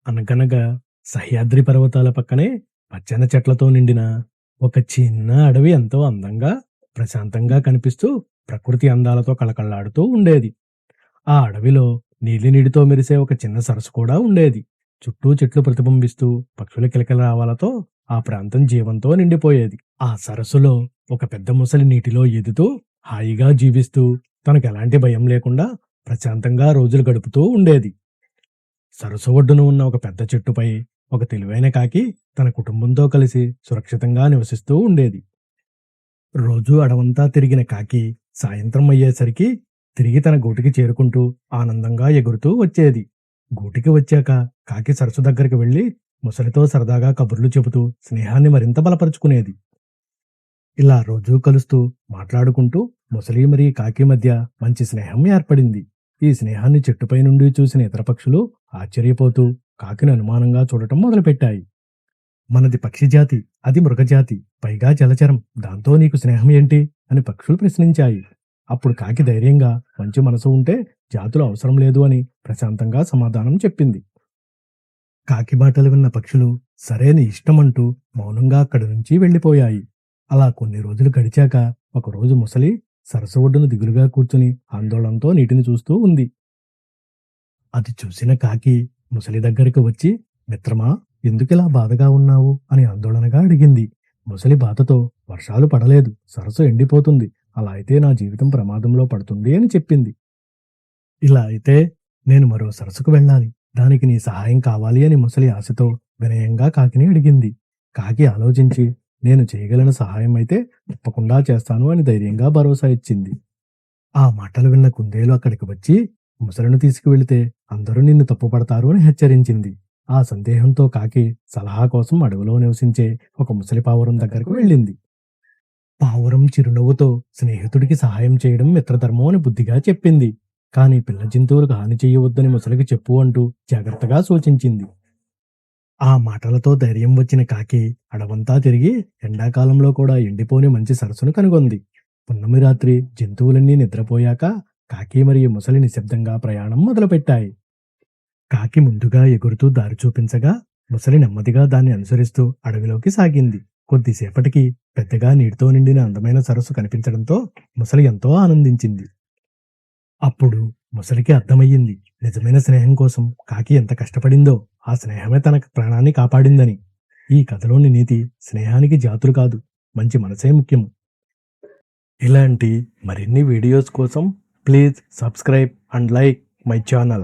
అనగనగా సహ్యాద్రి పర్వతాల పక్కనే పచ్చని చెట్లతో నిండిన ఒక చిన్న అడవి ఎంతో అందంగా, ప్రశాంతంగా కనిపిస్తూ ప్రకృతి అందాలతో కళకళలాడుతూ ఉండేది. ఆ అడవిలో నీలినీడితో మెరిసే ఒక చిన్న సరస్సు కూడా ఉండేది. చుట్టూ చెట్లు ప్రతిబింబిస్తూ పక్షుల కిలకిలరావాలతో ఆ ప్రాంతం జీవంతో నిండిపోయేది. ఆ సరస్సులో ఒక పెద్ద ముసలి నీటిలో ఈదుతూ హాయిగా జీవిస్తూ తనకు ఎలాంటి భయం లేకుండా ప్రశాంతంగా రోజులు గడుపుతూ ఉండేది. సరస్సు ఒడ్డున ఉన్న ఒక పెద్ద చెట్టుపై ఒక తెలివైన కాకి తన కుటుంబంతో కలిసి సురక్షితంగా నివసిస్తూ ఉండేది. రోజూ అడవంతా తిరిగిన కాకి సాయంత్రం అయ్యేసరికి తిరిగి తన గూటికి చేరుకుంటూ ఆనందంగా ఎగురుతూ వచ్చేది. గూటికి వచ్చాక కాకి సరస్సు దగ్గరికి వెళ్లి ముసలితో సరదాగా కబుర్లు చెబుతూ స్నేహాన్ని మరింత బలపరుచుకునేది. ఇలా రోజూ కలుస్తూ మాట్లాడుకుంటూ ముసలి మరియు కాకి మధ్య మంచి స్నేహం ఏర్పడింది. ఈ స్నేహాన్ని చెట్టుపై నుండి చూసిన ఇతర పక్షులు ఆశ్చర్యపోతూ కాకిని అనుమానంగా చూడటం మొదలుపెట్టాయి. మనది పక్షి జాతి, అది మృగజాతి, పైగా జలచరం, దాంతో నీకు స్నేహం ఏంటి అని పక్షులు ప్రశ్నించాయి. అప్పుడు కాకి ధైర్యంగా మంచి మనసు ఉంటే జాతులు అవసరం లేదు అని ప్రశాంతంగా సమాధానం చెప్పింది. కాకి మాటలు విన్న పక్షులు సరే నీ ఇష్టమంటూ మౌనంగా అక్కడి నుంచి వెళ్ళిపోయాయి. అలా కొన్ని రోజులు గడిచాక ఒకరోజు ముసలి సరస్సు ఒడ్డున దిగులుగా కూర్చుని ఆందోళనతో నీటిని చూస్తూ ఉంది. అది చూసిన కాకి ముసలి దగ్గరికి వచ్చి, మిత్రమా, ఎందుకిలా బాధగా ఉన్నావు అని ఆందోళనగా అడిగింది. ముసలి బాధతో, వర్షాలు పడలేదు, సరస్సు ఎండిపోతుంది, అలా అయితే నా జీవితం ప్రమాదంలో పడుతుంది అని చెప్పింది. ఇలా అయితే నేను మరో సరస్సుకు వెళ్ళాలి, దానికి నీ సహాయం కావాలి అని ముసలి ఆశతో వినయంగా కాకిని అడిగింది. కాకి ఆలోచించి, నేను చేయగలిగిన సహాయం అయితే తప్పకుండా చేస్తాను అని ధైర్యంగా భరోసా ఇచ్చింది. ఆ మాటలు విన్న కుందేలు అక్కడికి వచ్చి ముసలిని తీసుకువెళితే అందరూ నిన్ను తప్పుపడతారు అని హెచ్చరించింది. ఆ సందేహంతో కాకి సలహా కోసం అడవిలో నివసించే ఒక ముసలి పావురం దగ్గరకు వెళ్ళింది. పావురం చిరునవ్వుతో స్నేహితుడికి సహాయం చేయడం మిత్రధర్మం అని బుద్ధిగా చెప్పింది. కాని పిల్ల జంతువులకు హాని చేయవద్దని ముసలికి చెప్పు అంటూ జాగ్రత్తగా సూచించింది. ఆ మాటలతో ధైర్యం వచ్చిన కాకి అడవంతా తిరిగి ఎండాకాలంలో కూడా ఎండిపోని మంచి సరస్సును కనుగొంది. పున్నమి రాత్రి జంతువులన్నీ నిద్రపోయాక కాకి మరియు ముసలి నిశ్శబ్దంగా ప్రయాణం మొదలుపెట్టాయి. కాకి ముందుగా ఎగురుతూ దారి చూపించగా ముసలి నెమ్మదిగా దాన్ని అనుసరిస్తూ అడవిలోకి సాగింది. కొద్దిసేపటికి పెద్దగా నీటితో నిండిన అందమైన సరస్సు కనిపించడంతో ముసలి ఎంతో ఆనందించింది. అప్పుడు ముసలికి అర్థమయ్యింది, నిజమైన స్నేహం కోసం కాకి ఎంత కష్టపడిందో, ఆ స్నేహమే తన ప్రాణాన్ని కాపాడిందని. ఈ కథలోని నీతి స్నేహానికి జాతులు కాదు, మంచి మనసే ముఖ్యం. ఇలాంటి మరిన్ని వీడియోస్ కోసం please subscribe and like my channel.